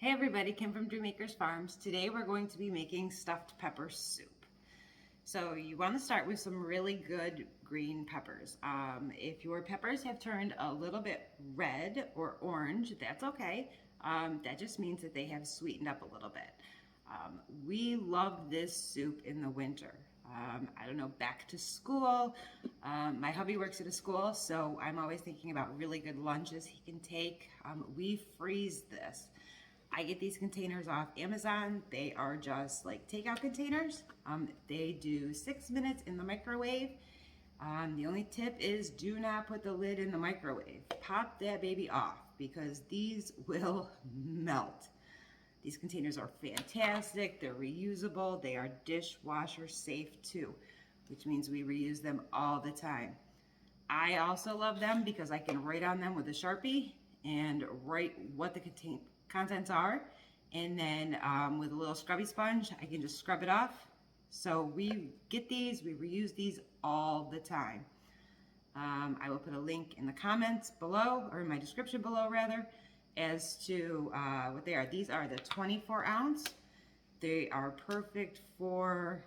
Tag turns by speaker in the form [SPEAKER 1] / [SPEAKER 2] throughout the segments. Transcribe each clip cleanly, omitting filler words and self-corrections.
[SPEAKER 1] Hey everybody, Kim from Dreammakers Farms. Today we're going to be making stuffed pepper soup. So you want to start with some really good green peppers. If your peppers have turned a little bit red or orange, that's okay. That just means that they have sweetened up a little bit. We love this soup in the winter. I don't know, back to school. My hubby works at a school, so I'm always thinking about really good lunches he can take. We freeze this. I get these containers off Amazon. They are just like takeout containers. They do 6 minutes in the microwave. The only tip is do not put the lid in the microwave. Pop that baby off because these will melt. These containers are fantastic. They're reusable. They are dishwasher safe too, which means we reuse them all the time. I also love them because I can write on them with a Sharpie and write what the contents are, and then with a little scrubby sponge I can just scrub it off. So we get these, we reuse these all the time. I will put a link in the comments below, or in my description below rather, as to what they are. These are the 24 ounce. They are perfect for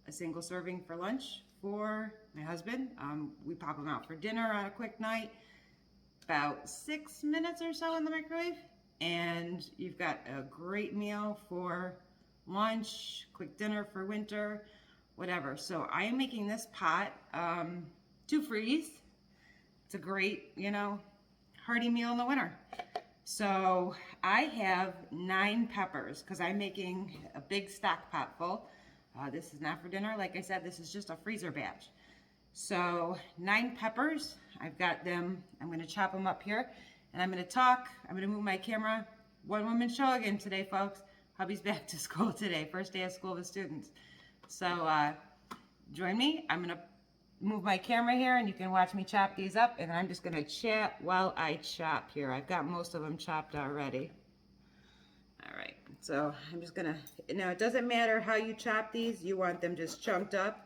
[SPEAKER 1] a single serving for lunch for my husband. We pop them out for dinner on a quick night, about 6 minutes or so in the microwave, and you've got a great meal for lunch, quick dinner for winter, whatever. So I am making this pot to freeze. It's a great, hearty meal in the winter. So I have 9 peppers because I'm making a big stock pot full. This is not for dinner. Like I said, this is just a freezer batch. So 9 peppers, I've got them. I'm going to chop them up here and I'm going to talk. I'm going to move my camera. One woman show again today, folks. Hubby's back to school today, first day of school with students. So join me. I'm going to move my camera here and you can watch me chop these up, and I'm just going to chat while I chop here. I've got most of them chopped already. All right, so I'm just going to, now it doesn't matter how you chop these, you want them just chunked up.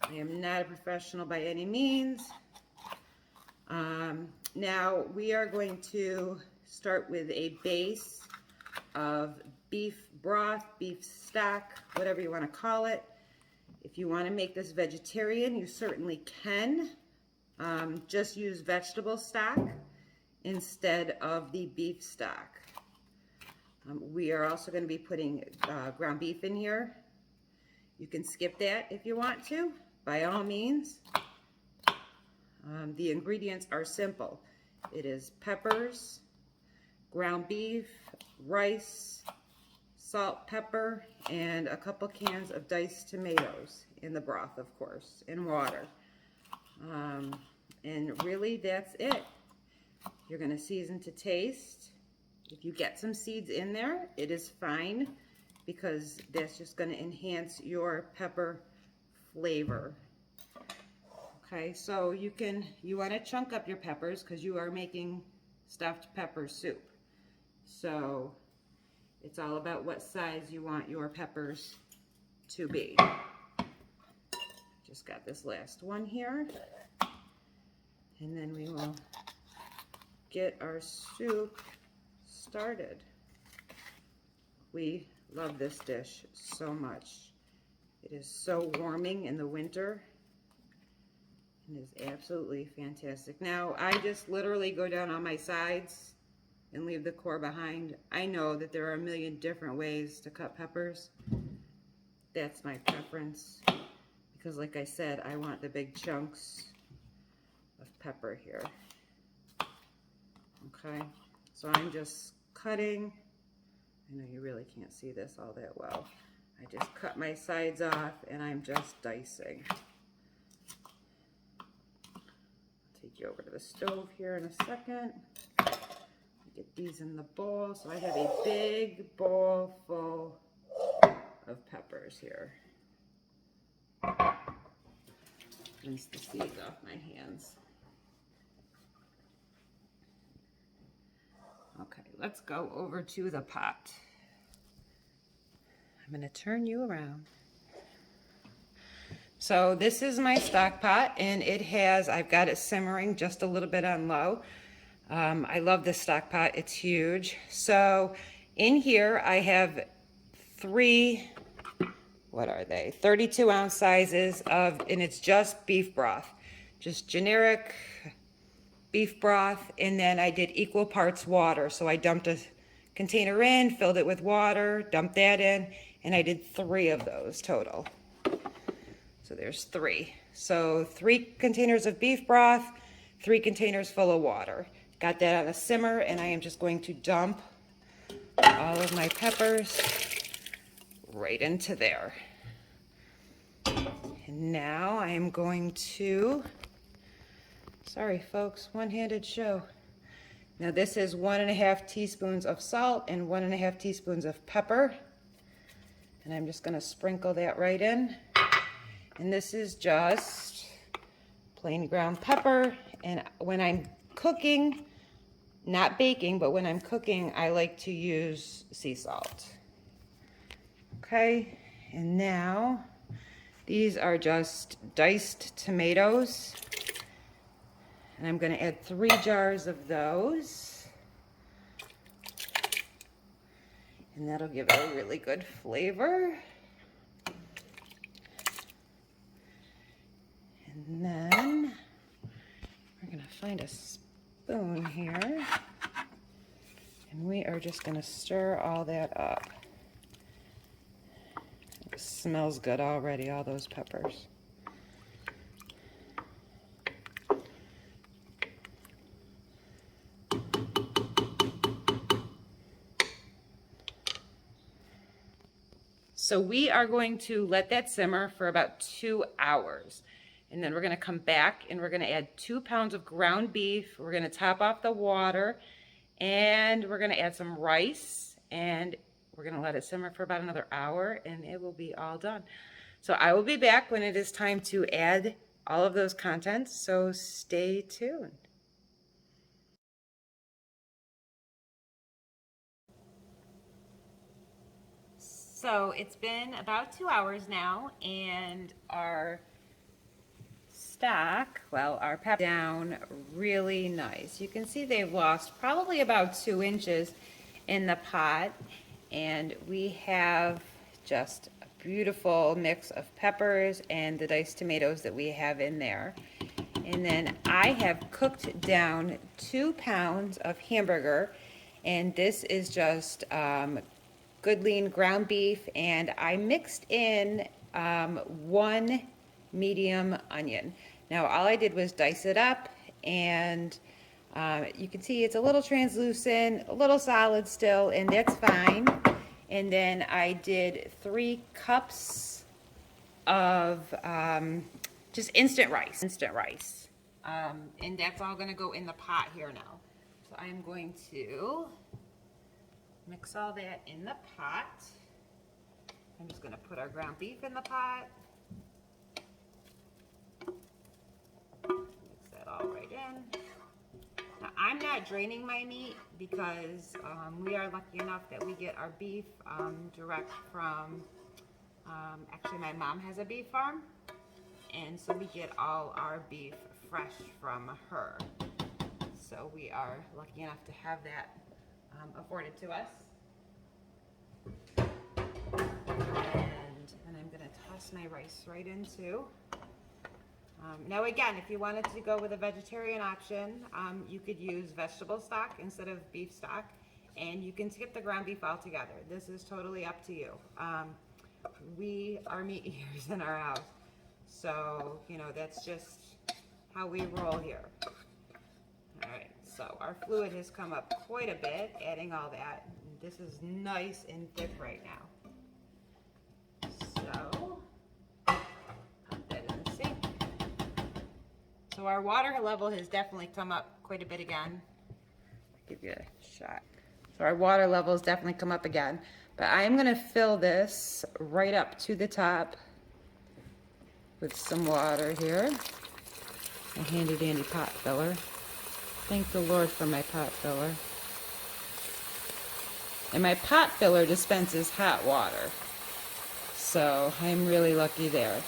[SPEAKER 1] I am not a professional by any means. Now we are going to start with a base of beef broth, beef stock, whatever you want to call it. If you want to make this vegetarian, you certainly can. Just use vegetable stock instead of the beef stock. We are also going to be putting ground beef in here. You can skip that if you want to, by all means. The ingredients are simple. It is peppers, ground beef, rice, salt, pepper, and a couple cans of diced tomatoes in the broth, of course, and water. And really, that's it. You're going to season to taste. If you get some seeds in there, it is fine because that's just going to enhance your pepper flavor. Okay, so you want to chunk up your peppers because you are making stuffed pepper soup. So it's all about what size you want your peppers to be. Just got this last one here. And then we will get our soup started. We love this dish so much. It is so warming in the winter. It is absolutely fantastic. Now, I just literally go down on my sides and leave the core behind. I know that there are a million different ways to cut peppers. That's my preference because, like I said, I want the big chunks of pepper here. Okay, so I'm just cutting. I know you really can't see this all that well. I just cut my sides off and I'm just dicing. I'll take you over to the stove here in a second. Get these in the bowl. So I have a big bowl full of peppers here. Rinse the seeds off my hands. Okay, let's go over to the pot. I'm going to turn you around. So this is my stock pot, and I've got it simmering just a little bit on low. I love this stock pot. It's huge. So In here I have three, what are they? 32-ounce sizes of, and it's just beef broth. Just generic beef broth, and then I did equal parts water. So I dumped a container in, filled it with water, dumped that in, and I did 3 of those total. So there's 3. So 3 containers of beef broth, 3 containers full of water. Got that on a simmer, and I am just going to dump all of my peppers right into there. And now I am going to, sorry folks, one-handed show. Now this is 1.5 teaspoons of salt and 1.5 teaspoons of pepper. And I'm just gonna sprinkle that right in. And this is just plain ground pepper. And when I'm cooking, not baking, but when I'm cooking, I like to use sea salt. Okay, and now these are just diced tomatoes. And I'm gonna add 3 jars of those. And that'll give it a really good flavor. And then we're gonna find a spoon here. And we are just gonna stir all that up. It smells good already, all those peppers. So we are going to let that simmer for about 2 hours. And then we're gonna come back and we're gonna add 2 pounds of ground beef. We're gonna top off the water and we're gonna add some rice and we're gonna let it simmer for about another hour and it will be all done. So I will be back when it is time to add all of those contents, so stay tuned. So it's been about 2 hours now and our stock, well, our pepper down really nice. You can see they've lost probably about 2 inches in the pot, and we have just a beautiful mix of peppers and the diced tomatoes that we have in there. And then I have cooked down 2 pounds of hamburger, and this is just good lean ground beef, and I mixed in 1 medium onion. Now all I did was dice it up, and you can see it's a little translucent, a little solid still, and that's fine. And then I did 3 cups of just instant rice. And that's all gonna go in the pot here now. So I'm going to mix all that in the pot. I'm just gonna put our ground beef in the pot. Mix that all right in. Now, I'm not draining my meat because we are lucky enough that we get our beef direct from, actually my mom has a beef farm, and so we get all our beef fresh from her. So we are lucky enough to have that afforded to us. And I'm gonna toss my rice right in too. Now again, if you wanted to go with a vegetarian option, you could use vegetable stock instead of beef stock, and you can skip the ground beef altogether. This is totally up to you. We are meat eaters in our house, so you know that's just how we roll here. All right, so our fluid has come up quite a bit, adding all that. This is nice and thick right now. So put that in the sink. So our water level has definitely come up quite a bit again. I'll give you a shot. So our water level has definitely come up again. But I am gonna fill this right up to the top with some water here. A handy dandy pot filler. Thank the Lord for my pot filler. And my pot filler dispenses hot water. So I'm really lucky there.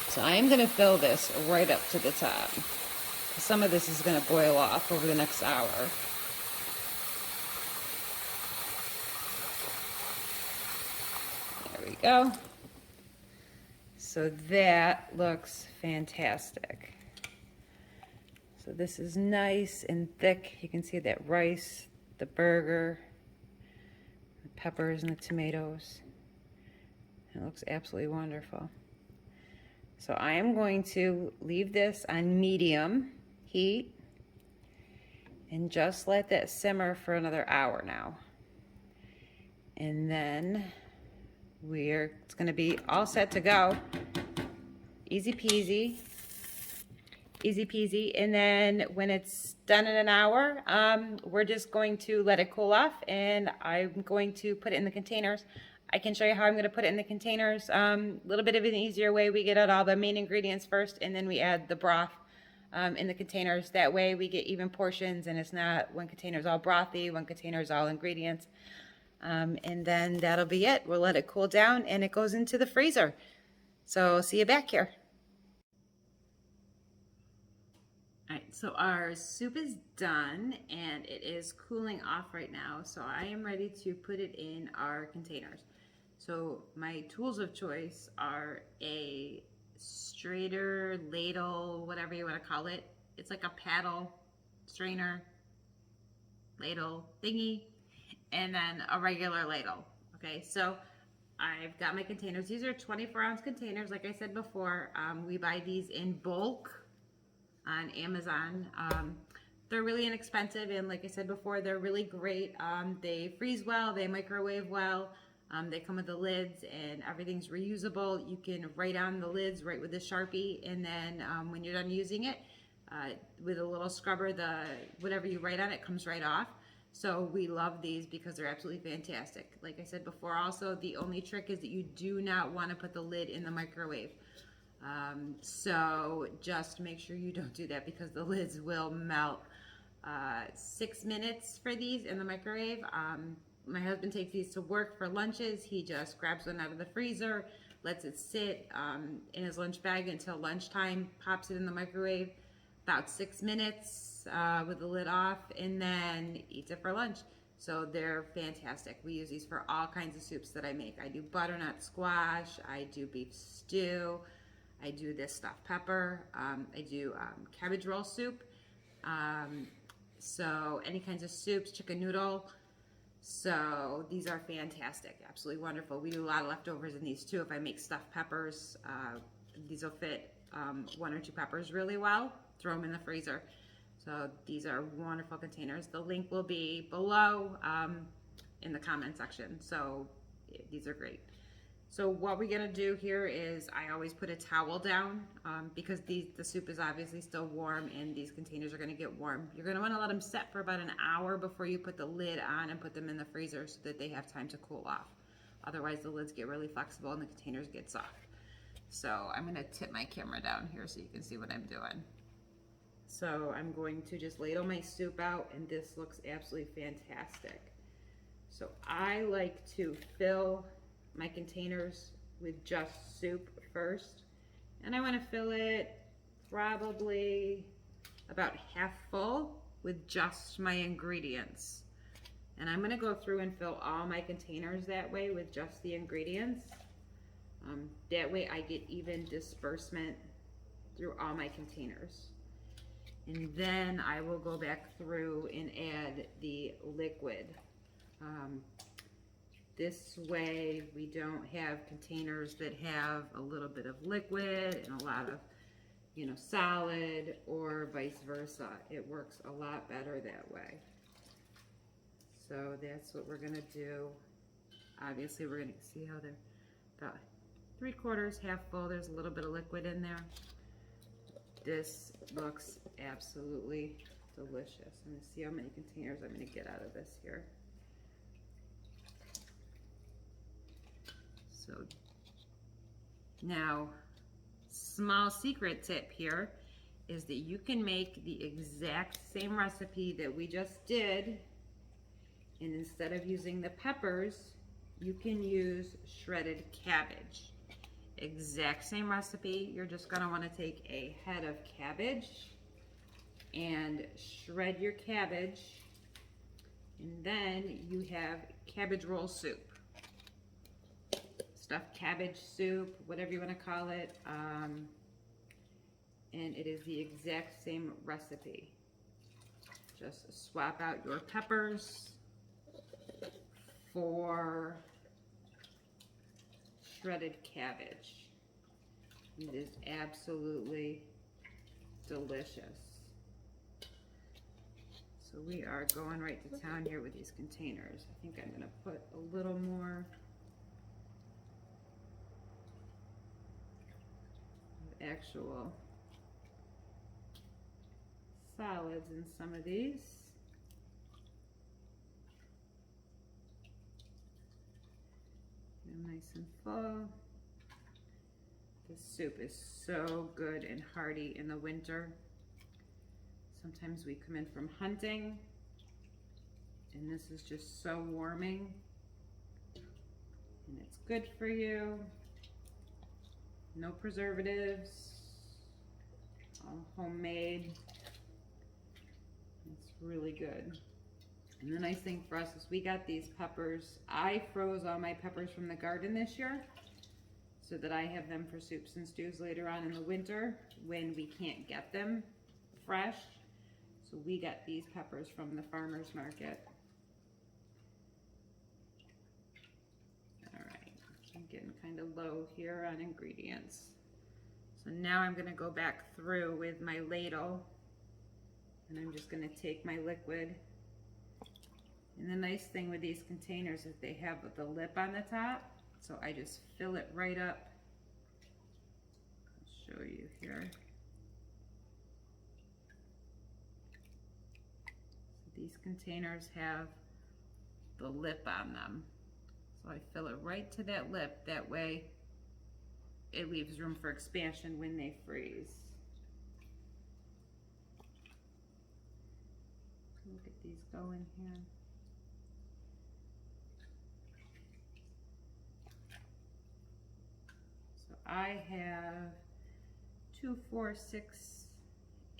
[SPEAKER 1] So I am gonna fill this right up to the top. Some of this is gonna boil off over the next hour. go. So that looks fantastic. So this is nice and thick. You can see that rice, the burger, the peppers and the tomatoes. It looks absolutely wonderful. So I am going to leave this on medium heat and just let that simmer for another hour now. And then it's gonna be all set to go. Easy peasy. Easy peasy. And then when it's done in an hour, we're just going to let it cool off, and I'm going to put it in the containers. I can show you how I'm going to put it in the containers. A little bit of an easier way. We get out all the main ingredients first, and then we add the broth in the containers. That way we get even portions, and it's not one container's all brothy, one container's all ingredients. And then that'll be it. We'll let it cool down, and it goes into the freezer. So see you back here. All right, so our soup is done and it is cooling off right now. So I am ready to put it in our containers. So my tools of choice are a strainer, ladle, whatever you want to call it. It's like a paddle, strainer, ladle thingy, and then a regular ladle. Okay, so I've got my containers. These are 24-ounce containers. Like I said before, we buy these in bulk on Amazon. They're really inexpensive, and like I said before, they're really great. They freeze well, they microwave well, they come with the lids, and everything's reusable. You can write on the lids right with the Sharpie, and then when you're done using it, with a little scrubber, whatever you write on it comes right off. So we love these because they're absolutely fantastic. Like I said before, also the only trick is that you do not want to put the lid in the microwave. So just make sure you don't do that because the lids will melt. 6 minutes for these in the microwave. My husband takes these to work for lunches. He just grabs one out of the freezer, lets it sit in his lunch bag until lunchtime, pops it in the microwave about 6 minutes with the lid off, and then eats it for lunch. So they're fantastic. We use these for all kinds of soups that I make. I do butternut squash, I do beef stew, I do this stuffed pepper, I do cabbage roll soup, so any kinds of soups, chicken noodle. So these are fantastic, absolutely wonderful. We do a lot of leftovers in these too. If I make stuffed peppers, these will fit 1 or 2 peppers really well. Throw them in the freezer. So these are wonderful containers. The link will be below in the comment section. So these are great. So what we're gonna do here is I always put a towel down because the soup is obviously still warm and these containers are gonna get warm. You're gonna wanna let them set for about an hour before you put the lid on and put them in the freezer so that they have time to cool off. Otherwise the lids get really flexible and the containers get soft. So I'm gonna tip my camera down here so you can see what I'm doing. So I'm going to just ladle my soup out, and this looks absolutely fantastic. So I like to fill my containers with just soup first, and I want to fill it probably about half full with just my ingredients. And I'm going to go through and fill all my containers that way with just the ingredients. That way I get even disbursement through all my containers. And then I will go back through and add the liquid. This way we don't have containers that have a little bit of liquid and a lot of, solid, or vice versa. It works a lot better that way. So that's what we're gonna do. Obviously we're gonna see how they're about 3/4 half full. There's a little bit of liquid in there. This looks absolutely delicious. I'm gonna see how many containers I'm gonna get out of this here. So now, small secret tip here is that you can make the exact same recipe that we just did, and instead of using the peppers, you can use shredded cabbage. Exact same recipe. You're just gonna want to take a head of cabbage and shred your cabbage, and then you have cabbage roll soup. stuffed cabbage soup, whatever you want to call it. And it is the exact same recipe. Just swap out your peppers for shredded cabbage. It is absolutely delicious. So we are going right to town here with these containers. I think I'm gonna put a little more actual solids in some of these. Get them nice and full. This soup is so good and hearty in the winter. Sometimes we come in from hunting and this is just so warming and it's good for you. No preservatives, all homemade. It's really good. And the nice thing for us is we got these peppers. I froze all my peppers from the garden this year so that I have them for soups and stews later on in the winter when we can't get them fresh. So we got these peppers from the farmer's market. All right, I'm getting kind of low here on ingredients. So now I'm gonna go back through with my ladle and I'm just gonna take my liquid. And the nice thing with these containers is they have the lip on the top. So I just fill it right up. I'll show you here. These containers have the lip on them. So I fill it right to that lip. That way it leaves room for expansion when they freeze. We'll get these going here. So I have 2, 4, 6,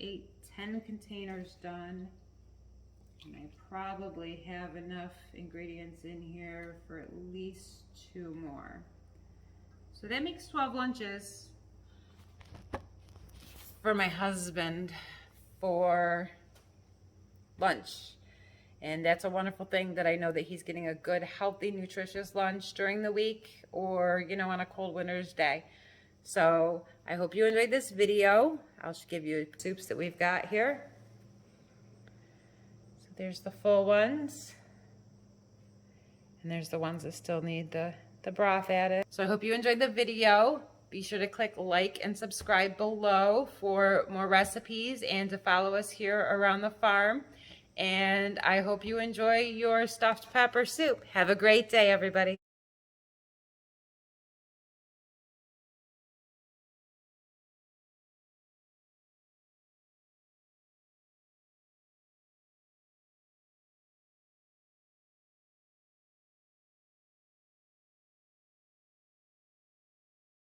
[SPEAKER 1] 8, 10 containers done. And I probably have enough ingredients in here for at least 2 more. So that makes 12 lunches for my husband for lunch. And that's a wonderful thing that I know that he's getting a good, healthy, nutritious lunch during the week or, you know, on a cold winter's day. So I hope you enjoyed this video. I'll just give you soups that we've got here. There's the full ones, and there's the ones that still need the broth added. So I hope you enjoyed the video. Be sure to click like and subscribe below for more recipes and to follow us here around the farm. And I hope you enjoy your stuffed pepper soup. Have a great day, everybody.